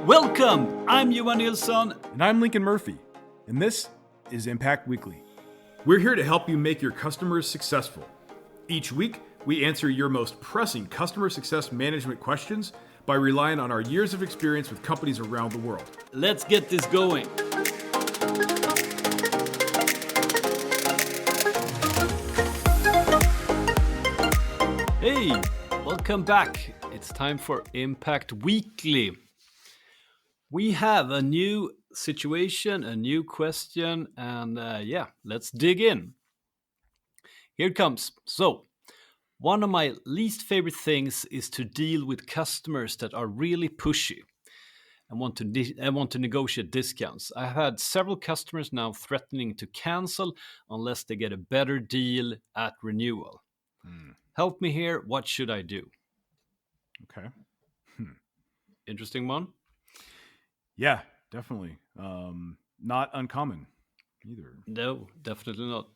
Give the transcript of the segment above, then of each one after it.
Welcome! I'm Johan Nilsson. And I'm Lincoln Murphy, and this is Impact Weekly. We're here to help you make your customers successful. Each week, we answer your most pressing customer success management questions by relying on our years of experience with companies around the world. Let's get this going. Hey, welcome back. It's time for Impact Weekly. We have a new situation, a new question, and let's dig in. Here it comes. So, one of my least favorite things is to deal with customers that are really pushy and want to negotiate discounts. I've had several customers now threatening to cancel unless they get a better deal at renewal. Help me here. What should I do? Okay. Interesting one. Yeah, definitely. Not uncommon either. No, definitely not.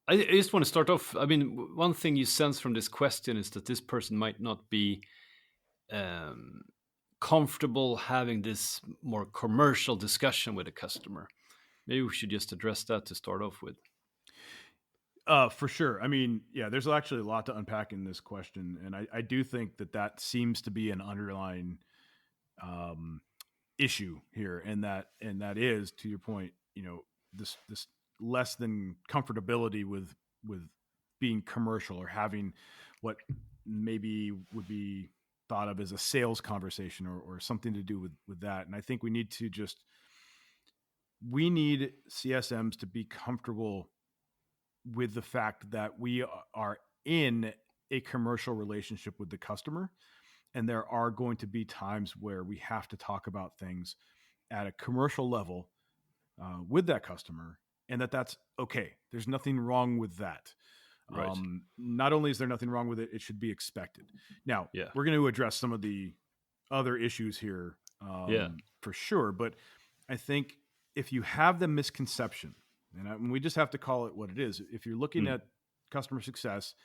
I just want to start off. I mean, one thing you sense from this question is that this person might not be comfortable having this more commercial discussion with a customer. Maybe we should just address that to start off with. For sure. I mean, yeah, there's actually a lot to unpack in this question. And I do think that seems to be an underlying issue here. And that is, to your point, this less than comfortability with being commercial or having what maybe would be thought of as a sales conversation or something to do with that. And I think we need CSMs to be comfortable with the fact that we are in a commercial relationship with the customer. And there are going to be times where we have to talk about things at a commercial level with that customer, and that's okay. There's nothing wrong with that. Right. Not only is there nothing wrong with it, it should be expected. Now, we're going to address some of the other issues here for sure. But I think if you have the misconception, and we just have to call it what it is, if you're looking at customer success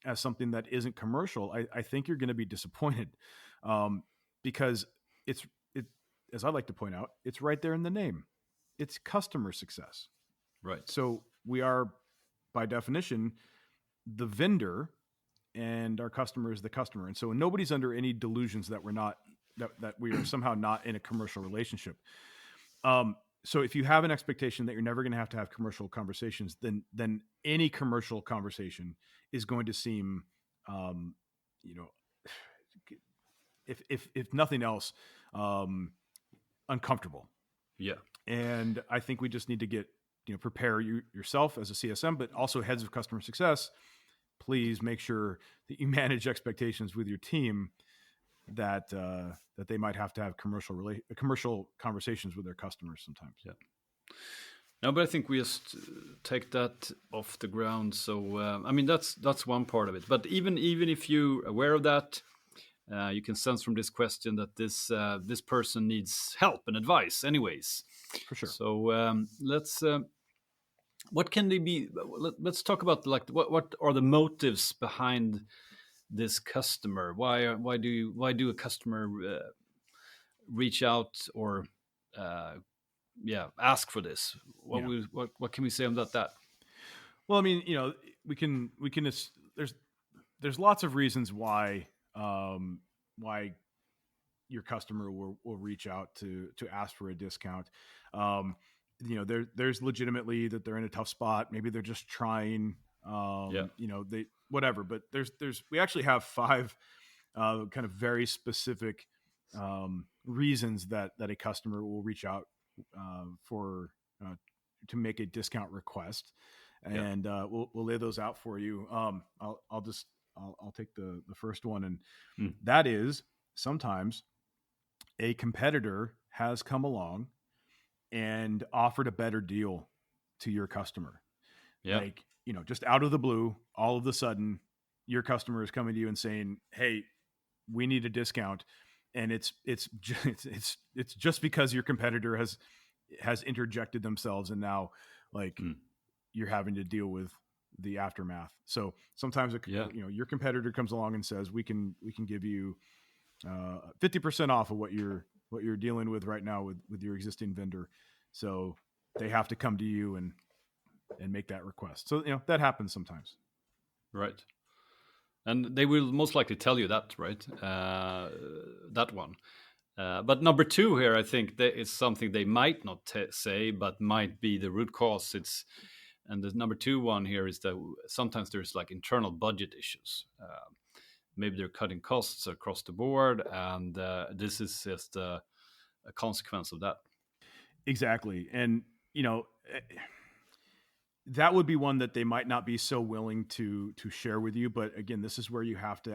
as something that isn't commercial, I think you're going to be disappointed because it, as I like to point out, it's right there in the name. It's customer success. Right. So we are, by definition, the vendor, and our customer is the customer. And so nobody's under any delusions that we're not, that we are somehow not in a commercial relationship. So if you have an expectation that you're never going to have commercial conversations, then any commercial conversation is going to seem, if nothing else, uncomfortable. Yeah. And I think we just need to prepare yourself as a CSM, but also heads of customer success. Please make sure that you manage expectations with your team that they might have to have commercial conversations with their customers sometimes. Yeah. No, but I think we just take that off the ground. So I mean, that's one part of it. But even if you're aware of that, you can sense from this question that this person needs help and advice, anyways. For sure. So let's. What can they be? Let's talk about what are the motives behind this customer? Why do a customer reach out or ask for this? What can we say about that? Well, I mean, we can there's lots of reasons why your customer will reach out to ask for a discount. There's legitimately that they're in a tough spot. Maybe they're just trying, they whatever, but we actually have 5 kind of very specific reasons that a customer will reach out to make a discount request. And we'll lay those out for you. I'll take the first one. And that is, sometimes a competitor has come along and offered a better deal to your customer. Yeah. Like, just out of the blue, all of a sudden your customer is coming to you and saying, "Hey, we need a discount." And it's just because your competitor has interjected themselves, and now you're having to deal with the aftermath. So sometimes your competitor comes along and says, we can give you 50% off of what you're dealing with right now with your existing vendor. So they have to come to you and make that request. So, that happens sometimes. Right. And they will most likely tell you that, right? That one. But number two here, I think that is something they might not say, but might be the root cause. And the number two one here is that sometimes there's like internal budget issues. Maybe they're cutting costs across the board, and this is just a consequence of that. Exactly. And, that would be one that they might not be so willing to share with you. But again, this is where you have to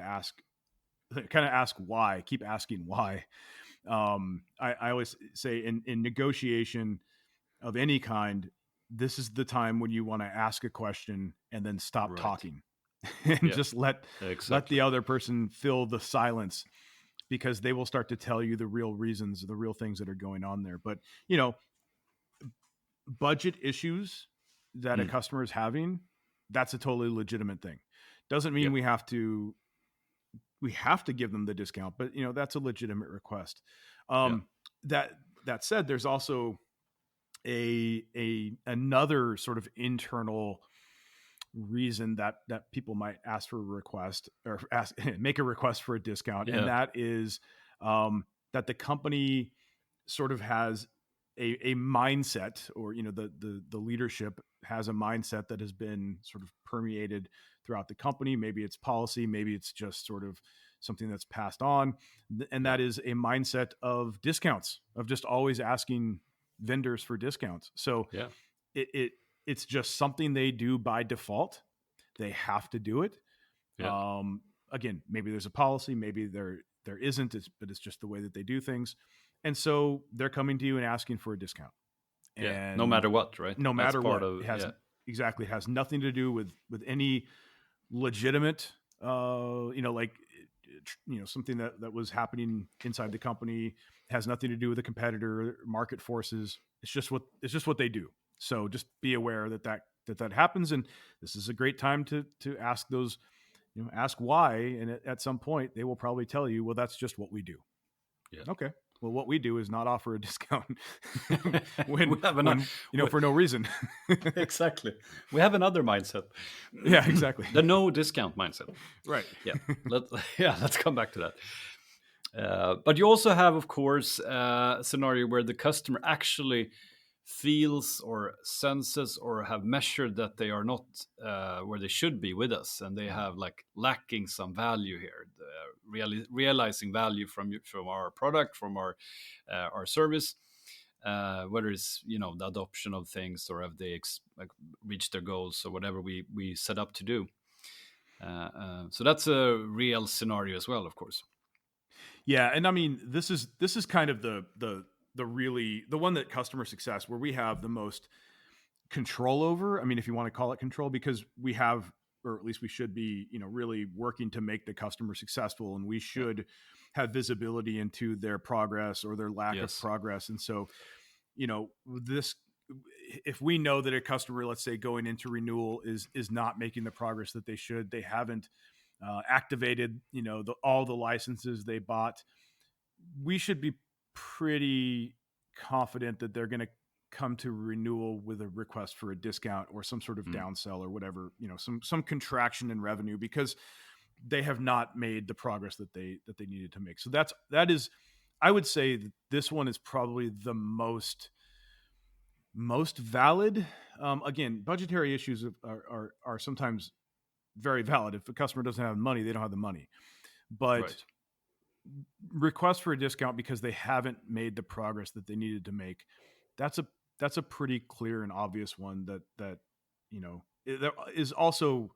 kind of ask why, keep asking why. I always say in negotiation of any kind, this is the time when you want to ask a question and then stop talking and just let the other person fill the silence, because they will start to tell you the real reasons, the real things that are going on there. But, budget issues that a customer is having, that's a totally legitimate thing. Doesn't mean we have to give them the discount, but that's a legitimate request. That said, there's also another sort of internal reason that people might ask for a request or make a request for a discount. And that is that the company sort of has a mindset, or the leadership has a mindset that has been sort of permeated throughout the company. Maybe it's policy, maybe it's just sort of something that's passed on, and that is a mindset of discounts, of just always asking vendors for discounts. So it's just something they do by default. They have to do it. Again, maybe there's a policy, maybe there isn't, but it's just the way that they do things. And so they're coming to you and asking for a discount. And no matter what, right? No matter what. Exactly. It has nothing to do with any legitimate, something that was happening inside the company. It has nothing to do with a competitor, market forces. It's just what they do. So just be aware that happens. And this is a great time to ask those, ask why. And at some point they will probably tell you, well, that's just what we do. Yeah. Okay. Well, what we do is not offer a discount for no reason. Exactly. We have another mindset. Yeah, exactly. The no discount mindset. Right. Yeah. Let's come back to that. But you also have, of course, a scenario where the customer actually feels or senses or have measured that they are not where they should be with us, and they have like lacking some value here, realizing value from our product, from our service, whether it's the adoption of things, or have they reached their goals, or whatever we set up to do. So that's a real scenario as well, of course. Yeah, and I mean, this is kind of the one that customer success, where we have the most control over. I mean, if you want to call it control, because we have, or at least we should be, really working to make the customer successful, and we should have visibility into their progress or their lack of progress. And so, if we know that a customer, let's say going into renewal, is not making the progress that they should, they haven't activated, all the licenses they bought, we should be pretty confident that they're going to come to renewal with a request for a discount or some sort of downsell or whatever, some contraction in revenue, because they have not made the progress that they needed to make. So that is, I would say that this one is probably the most valid. Again, budgetary issues are sometimes very valid. If a customer doesn't have money, they don't have the money. But request for a discount because they haven't made the progress that they needed to make, that's a pretty clear and obvious one that there is also,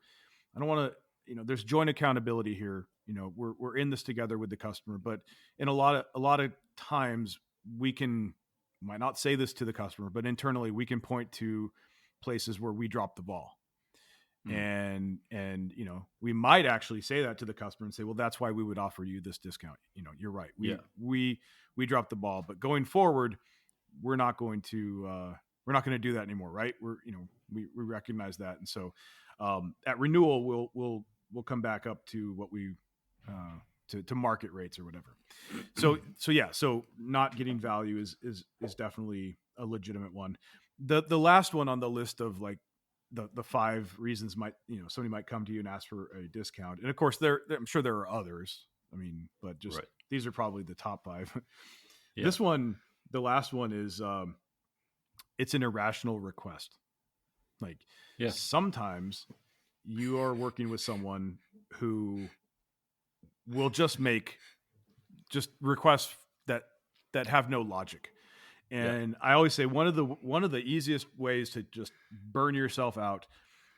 I don't want to, there's joint accountability here. We're in this together with the customer, but in a lot of times might not say this to the customer, but internally we can point to places where we dropped the ball. And we might actually say that to the customer and say, well, that's why we would offer you this discount. You're right. We dropped the ball, but going forward, we're not going to do that anymore. Right. We recognize that. And so, at renewal, we'll come back up to what we, to market rates or whatever. So not getting value is definitely a legitimate one. The last one on the list of like the 5 reasons somebody might come to you and ask for a discount. And of course I'm sure there are others. I mean, but just these are probably the top 5. This one, the last one is it's an irrational request. Like sometimes you are working with someone who will just make requests that have no logic. And I always say one of the easiest ways to just burn yourself out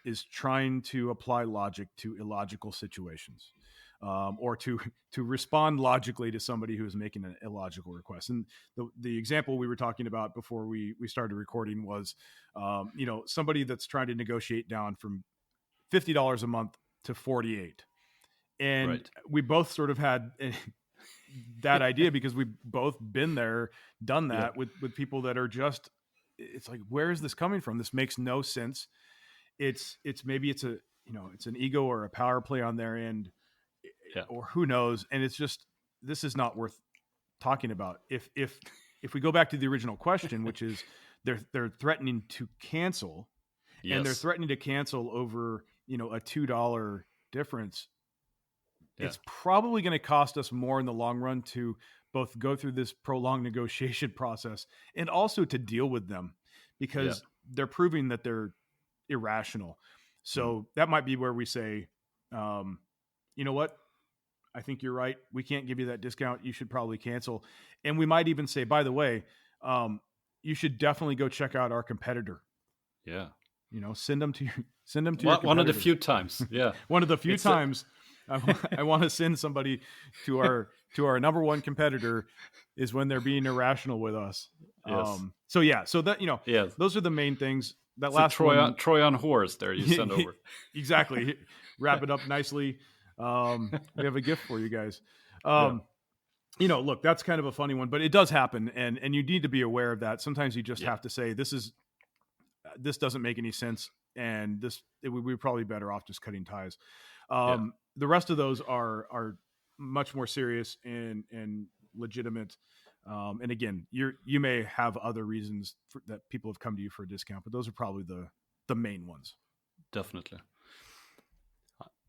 is trying to apply logic to illogical situations, or to respond logically to somebody who is making an illogical request. And the example we were talking about before we started recording was, somebody that's trying to negotiate down from $50 a month to $48, and we both sort of had that idea because we've both been there, done that with people that are just, it's like, where is this coming from? This makes no sense. It's maybe it's an ego or a power play on their end, or who knows. And it's just, this is not worth talking about. If we go back to the original question, which is they're threatening to cancel, and they're threatening to cancel over, a $2 difference. It's probably going to cost us more in the long run to both go through this prolonged negotiation process and also to deal with them, because they're proving that they're irrational. So that might be where we say, you know what? I think you're right. We can't give you that discount. You should probably cancel. And we might even say, by the way, you should definitely go check out our competitor. Yeah. Send them to one of the few times. Yeah. One of the few times. I want to send somebody to our number one competitor is when they're being irrational with us. So that, those are the main things. That it's last Troy on horse there you send over. Exactly. Wrap it up nicely. We have a gift for you guys. Look, that's kind of a funny one, but it does happen. And you need to be aware of that. Sometimes you just have to say, this doesn't make any sense. And we're probably better off just cutting ties. The rest of those are much more serious and legitimate. And again, you may have other reasons that people have come to you for a discount, but those are probably the main ones. Definitely.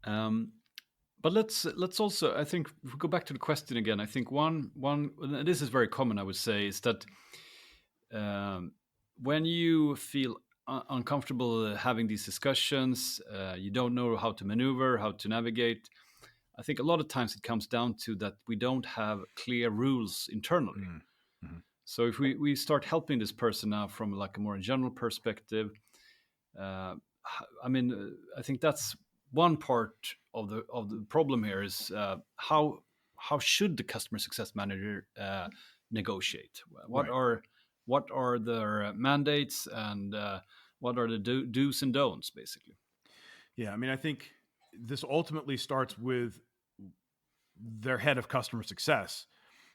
But let's also, I think, if we go back to the question again, I think one this is very common, I would say, is that when you feel uncomfortable having these discussions, you don't know how to maneuver, how to navigate. I think a lot of times it comes down to that we don't have clear rules internally. Mm-hmm. So if we start helping this person now from like a more general perspective, I think that's one part of the problem here is how should the customer success manager negotiate? What are their mandates, and what are the do's and don'ts, basically? Yeah, I mean, I think this ultimately starts with their head of customer success,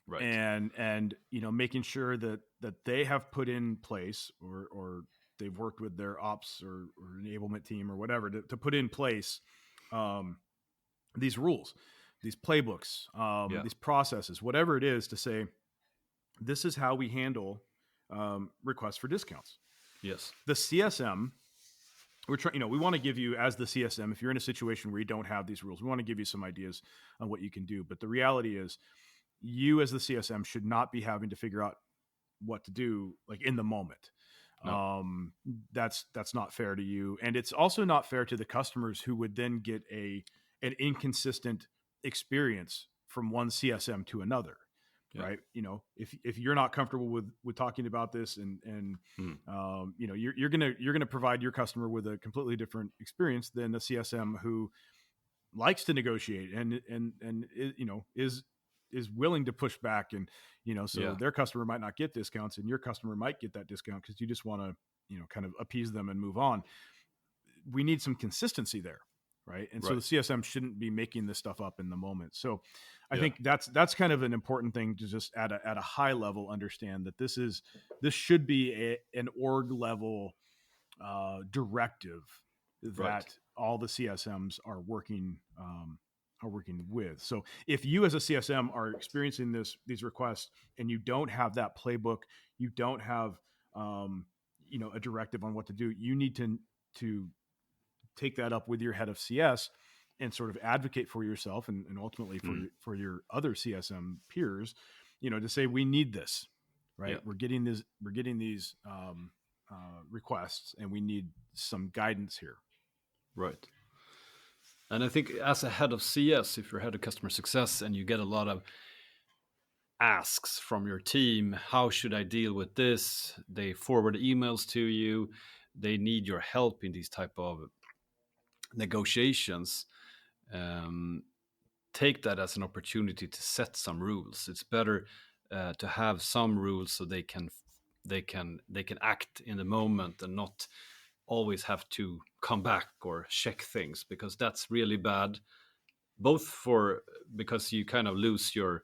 right? And making sure that they have put in place, or they've worked with their ops or enablement team or whatever to put in place these rules, these playbooks, these processes, whatever it is, to say, this is how we handle requests for discounts. Yes. The CSM, we want to give you, as the CSM, if you're in a situation where you don't have these rules, we want to give you some ideas on what you can do. But the reality is, you as the CSM should not be having to figure out what to do like in the moment. No. That's not fair to you. And it's also not fair to the customers who would then get an inconsistent experience from one CSM to another. Yeah. Right. If you're not comfortable with talking about this and you're going to provide your customer with a completely different experience than a CSM who likes to negotiate and is willing to push back, and their customer might not get discounts and your customer might get that discount because you just want to kind of appease them and move on. We need some consistency there. Right. And so the CSM shouldn't be making this stuff up in the moment. So I think that's kind of an important thing to just at a high level understand that this should be an org level directive that all the CSMs are working working with. So if you as a CSM are experiencing these requests and you don't have that playbook, you don't have a directive on what to do, you need to take that up with your head of CS and sort of advocate for yourself and ultimately for your other CSM peers, to say we need this, right? We're getting these requests and we need some guidance here. Right. And I think as a head of CS, if you're head of customer success and you get a lot of asks from your team, how should I deal with this? They forward emails to you. They need your help in these type of negotiations. Take that as an opportunity to set some rules. It's better to have some rules so they can act in the moment and not always have to come back or check things, because that's really bad, both because you kind of lose your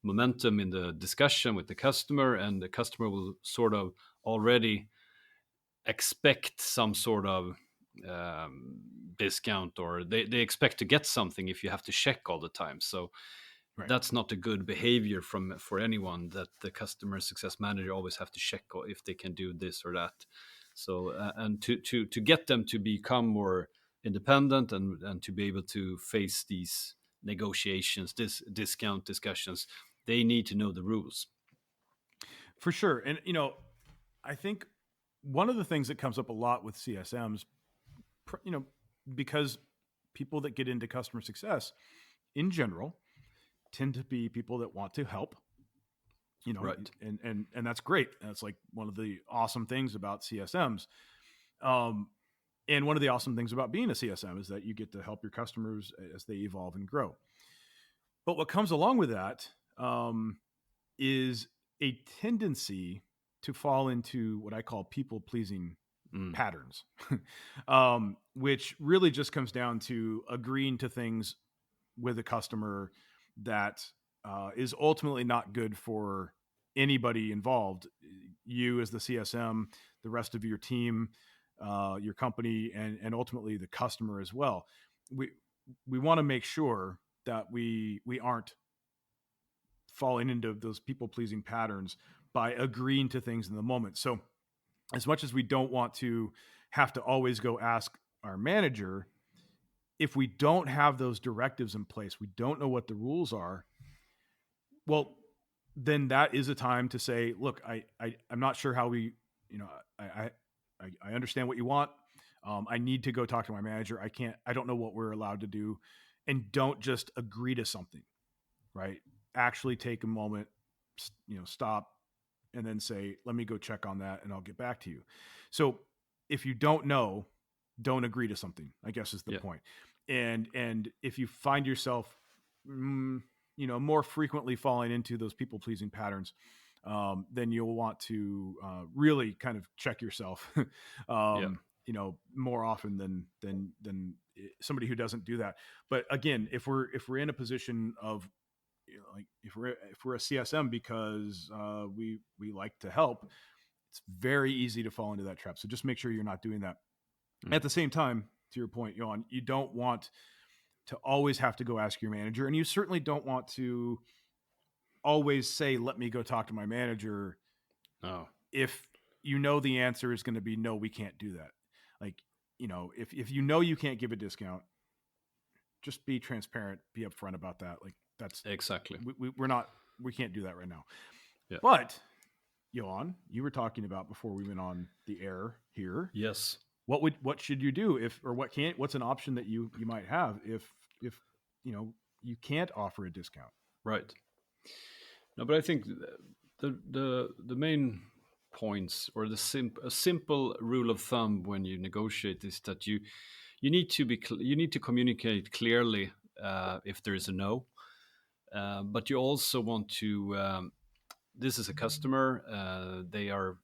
momentum in the discussion with the customer, and the customer will sort of already expect some sort of discount, or they expect to get something if you have to check all the time. So that's not a good behavior for anyone, that the customer success manager always have to check if they can do this or that. So and to get them to become more independent and to be able to face these negotiations, discount discussions, they need to know the rules. For sure. And I think one of the things that comes up a lot with CSMs, because people that get into customer success in general tend to be people that want to help, right. And that's great. That's like one of the awesome things about CSMs. And one of the awesome things about being a CSM is that you get to help your customers as they evolve and grow. But what comes along with that is a tendency to fall into what I call people-pleasing patterns, which really just comes down to agreeing to things with a customer that is ultimately not good for anybody involved. You as the CSM, the rest of your team, your company, and ultimately the customer as well. We want to make sure that we aren't falling into those people-pleasing patterns by agreeing to things in the moment. So as much as we don't want to have to always go ask our manager, if we don't have those directives in place, we don't know what the rules are, well, then that is a time to say, look, I'm not sure how we, I understand what you want. I need to go talk to my manager. I don't know what we're allowed to do. And don't just agree to something, right? Actually take a moment, stop, and then say, let me go check on that and I'll get back to you. So if you don't know, don't agree to something, I guess is the point. And if you find yourself, more frequently falling into those people-pleasing patterns, then you'll want to really kind of check yourself, more often than somebody who doesn't do that. But again, if we're in a position of, if we're a CSM because we like to help, it's very easy to fall into that trap. So just make sure you're not doing that. At the same time, to your point, Johan, you don't want to always have to go ask your manager, and you certainly don't want to always say, let me go talk to my manager. If the answer is going to be, no, we can't do that. Like, if you can't give a discount, just be transparent, be upfront about that. Like, that's exactly, we can't do that right now. Yeah. But Johan, you were talking about before we went on the air here. Yes. What should you do what's an option that you might have if you can't offer a discount? Right. No, but I think the main points, or a simple rule of thumb when you negotiate, is that you need to communicate clearly if there is a no, but you also want to. This is a customer. They are,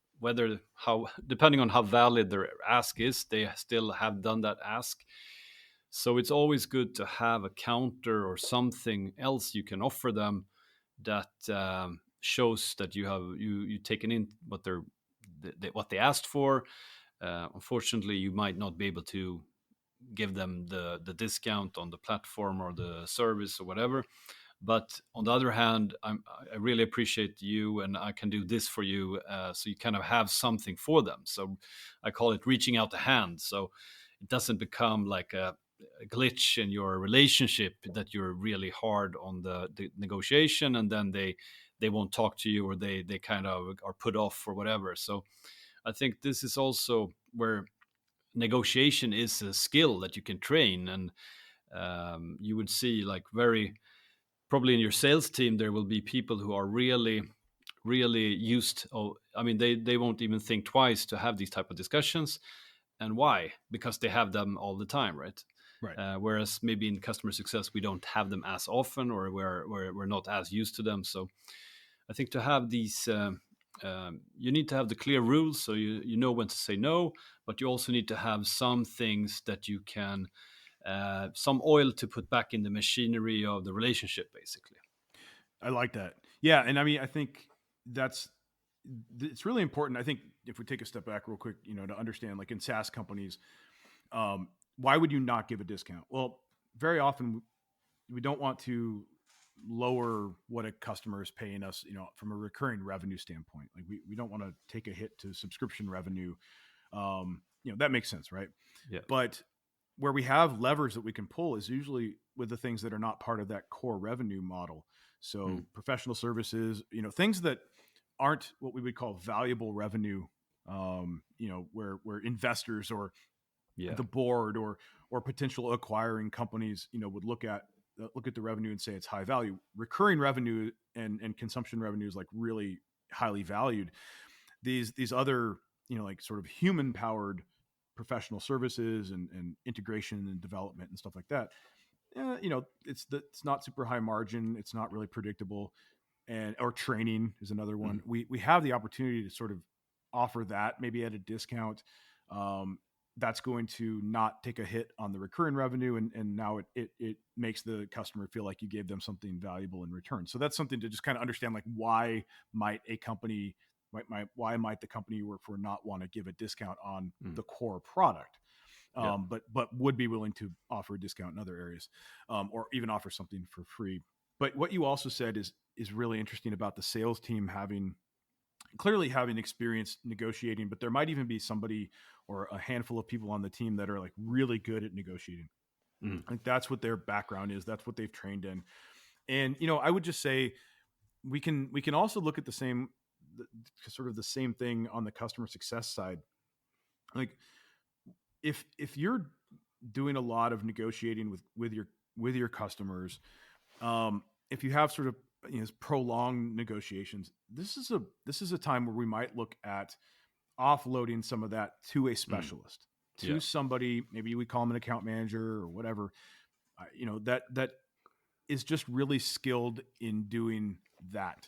depending on how valid their ask is, they still have done that ask. So it's always good to have a counter or something else you can offer them that shows that you taken in what they asked for. Unfortunately, you might not be able to give them the discount on the platform or the service or whatever. But on the other hand, I really appreciate you, and I can do this for you. So you kind of have something for them. So I call it reaching out the hand. So it doesn't become like a glitch in your relationship that you're really hard on the negotiation, and then they won't talk to you, or they kind of are put off or whatever. So I think this is also where negotiation is a skill that you can train. And you would see, like, very probably in your sales team, there will be people who are really used. I mean, they won't even think twice to have these type of discussions. And why? Because they have them all the time, right? Right. Whereas maybe in customer success, we don't have them as often, or we're not as used to them. So I think to have these, you need to have the clear rules, so you know when to say no, but you also need to have some things that you can, some oil to put back in the machinery of the relationship, basically. I like that. Yeah, and I mean, I think it's really important. I think if we take a step back real quick, to understand, like in SaaS companies, why would you not give a discount? Well, very often we don't want to lower what a customer is paying us, from a recurring revenue standpoint. Like we don't want to take a hit to subscription revenue. That makes sense, right? Yeah. But where we have levers that we can pull is usually with the things that are not part of that core revenue model. So professional services, things that aren't what we would call valuable revenue, where investors or the board or potential acquiring companies, would look at the revenue and say it's high value. Recurring revenue and consumption revenue is like really highly valued. These other, like sort of human powered professional services and integration and development and stuff like that. It's not super high margin. It's not really predictable. Or training is another one. We have the opportunity to sort of offer that maybe at a discount. That's going to not take a hit on the recurring revenue. And now it makes the customer feel like you gave them something valuable in return. So that's something to just kind of understand, like why might the company you work for not want to give a discount on the core product? But would be willing to offer a discount in other areas, or even offer something for free. But what you also said is really interesting about the sales team clearly having experience negotiating, but there might even be somebody or a handful of people on the team that are like really good at negotiating. Like that's what their background is. That's what they've trained in. And, I would just say we can also look at the same thing on the customer success side. Like if you're doing a lot of negotiating with your customers, if you have sort of prolonged negotiations, this is a time where we might look at offloading some of that to a specialist, to somebody, maybe we call them an account manager or whatever, that is just really skilled in doing that.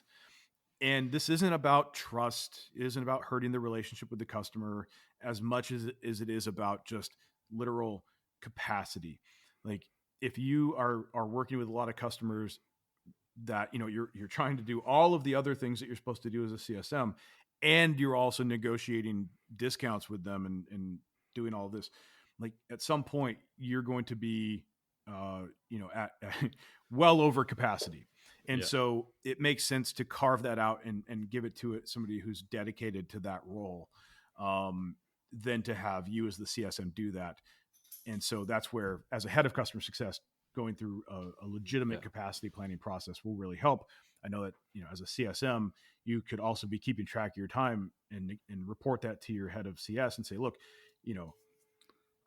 And this isn't about trust. It isn't about hurting the relationship with the customer as much as it is about just literal capacity. Like if you are working with a lot of customers that, you're trying to do all of the other things that you're supposed to do as a CSM, and you're also negotiating discounts with them and doing all of this, like at some point you're going to be, at well over capacity. And so it makes sense to carve that out and give it to somebody who's dedicated to that role, than to have you as the CSM do that. And so that's where, as a head of customer success, going through a legitimate capacity planning process will really help. I know that, as a CSM, you could also be keeping track of your time and report that to your head of CS and say, look,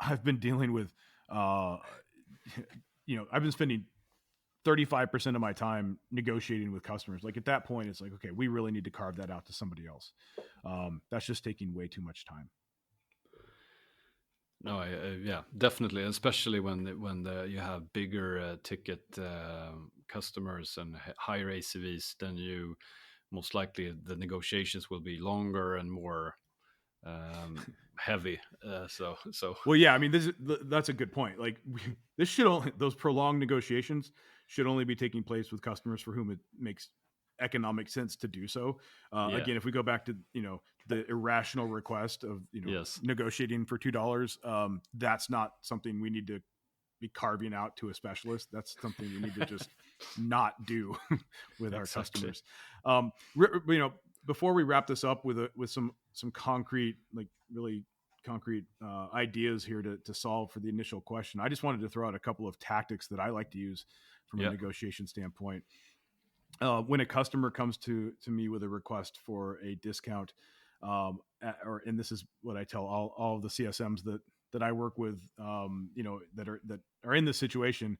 I've been dealing with, I've been spending 35% of my time negotiating with customers. Like at that point, it's like, okay, we really need to carve that out to somebody else. That's just taking way too much time. No, yeah, definitely, especially when you have bigger ticket customers and higher ACVs, then you most likely the negotiations will be longer and more heavy. So well, yeah, I mean, that's a good point. Like those prolonged negotiations should only be taking place with customers for whom it makes economic sense to do so. Again, if we go back to, the irrational request of, negotiating for $2, that's not something we need to be carving out to a specialist. That's something we need to just not do with our customers. Before we wrap this up with some concrete, like really concrete ideas here to solve for the initial question, I just wanted to throw out a couple of tactics that I like to use from a negotiation standpoint. When a customer comes to me with a request for a discount, and this is what I tell all of the CSMs that I work with, that are in this situation,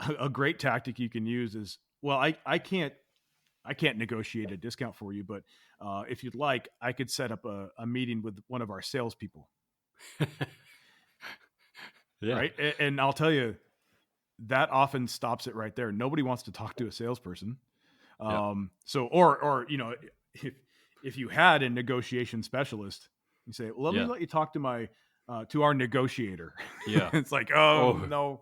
a great tactic you can use is, well, I can't negotiate a discount for you, but if you'd like, I could set up a meeting with one of our salespeople. Right. And I'll tell you, that often stops it right there. Nobody wants to talk to a salesperson. So, or, if you had a negotiation specialist, you say, well, let me let you talk to to our negotiator. It's like, no,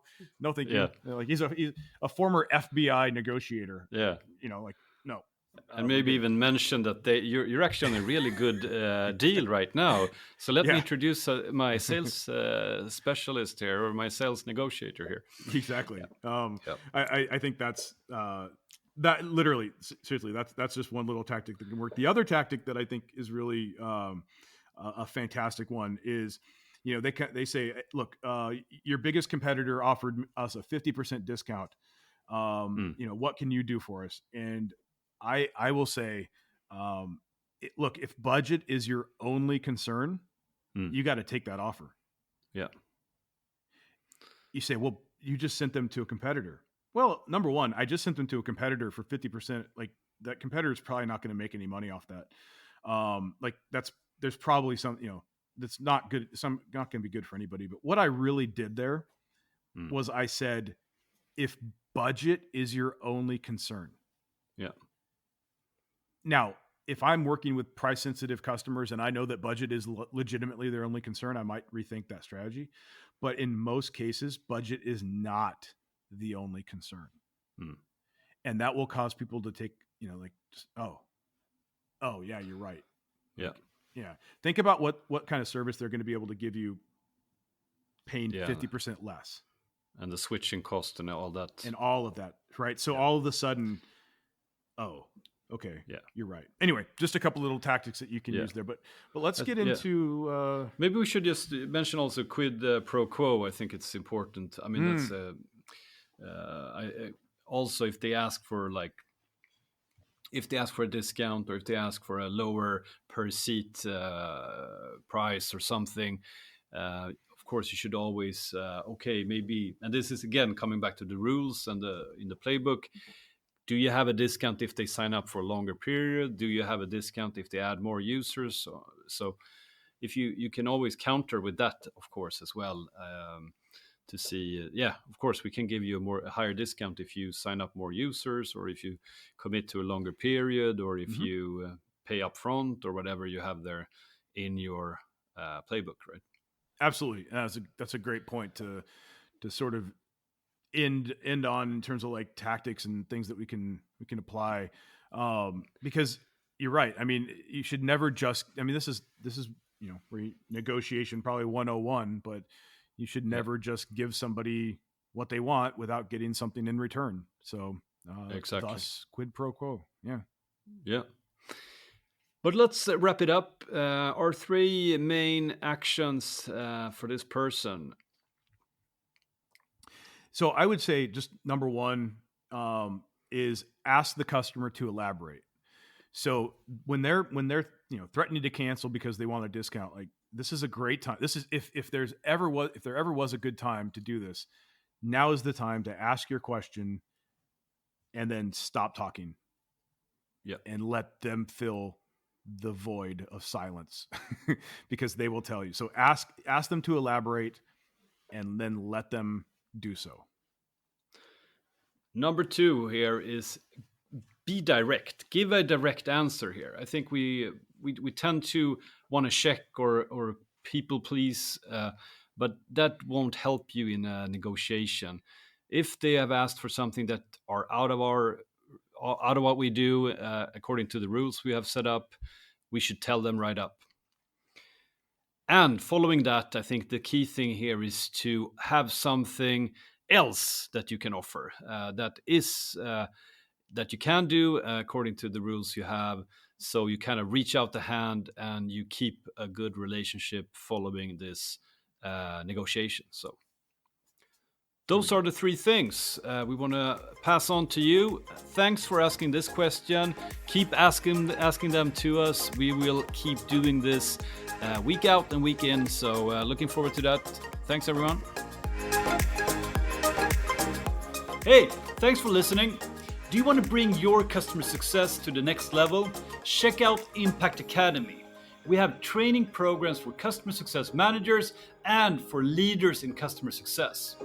thank you. Like he's a former FBI negotiator. No. And maybe even mention that you're actually on a really good deal right now. So let me introduce my sales specialist here, or my sales negotiator here. Exactly. I think that's that literally, seriously, that's just one little tactic that can work. The other tactic that I think is really a fantastic one is, they say, look, your biggest competitor offered us a 50% discount. What can you do for us? And I will say, look, if budget is your only concern, you got to take that offer. Yeah. You say, well, you just sent them to a competitor. Well, number one, I just sent them to a competitor for 50%. Like, that competitor is probably not going to make any money off that. There's probably some, that's not good. Some not going to be good for anybody. But what I really did there was I said, if budget is your only concern. Yeah. Now, if I'm working with price sensitive customers and I know that budget is legitimately their only concern, I might rethink that strategy. But in most cases, budget is not the only concern. And that will cause people to take, oh yeah, you're right. Yeah. Think about what kind of service they're going to be able to give you paying 50% less. And the switching cost and all that. And all of that, right? So all of a sudden, okay, you're right. Anyway, just a couple little tactics that you can use there. But let's get into... Maybe we should just mention also quid pro quo. I think it's important. I mean, that's... also, if they ask for a discount, or if they ask for a lower per seat price or something, of course you should always maybe, and this is again coming back to the rules and in the playbook. Do you have a discount if they sign up for a longer period? Do you have a discount if they add more users? So if you can always counter with that, of course, as well. To see, of course, we can give you a higher discount if you sign up more users, or if you commit to a longer period, or if you pay up front, or whatever you have there in your playbook, right? Absolutely. That's a great point to sort of end on, in terms of like tactics and things that we can apply, because you're right. I mean, you should never just, I mean, this is negotiation probably 101, but you should never just give somebody what they want without getting something in return. So exactly. Thus quid pro quo. Yeah. But let's wrap it up. Our three main actions for this person. So I would say, just number one is ask the customer to elaborate. So when they're threatening to cancel because they want a discount, like, this is a great time. This is if there ever was a good time to do this, now is the time to ask your question and then stop talking. Yeah. And let them fill the void of silence because they will tell you. So ask them to elaborate and then let them do so. Number two here is be direct. Give a direct answer here. I think we tend to want to check or people please, but that won't help you in a negotiation. If they have asked for something that are out of out of what we do according to the rules we have set up, we should tell them right up. And following that, I think the key thing here is to have something else that you can offer that you can do according to the rules you have. So you kind of reach out the hand and you keep a good relationship following this negotiation. So those are the three things we want to pass on to you. Thanks for asking this question. Keep asking them to us. We will keep doing this week out and week in. So looking forward to that. Thanks, everyone. Hey, thanks for listening. Do you want to bring your customer success to the next level? Check out Impact Academy. We have training programs for customer success managers and for leaders in customer success.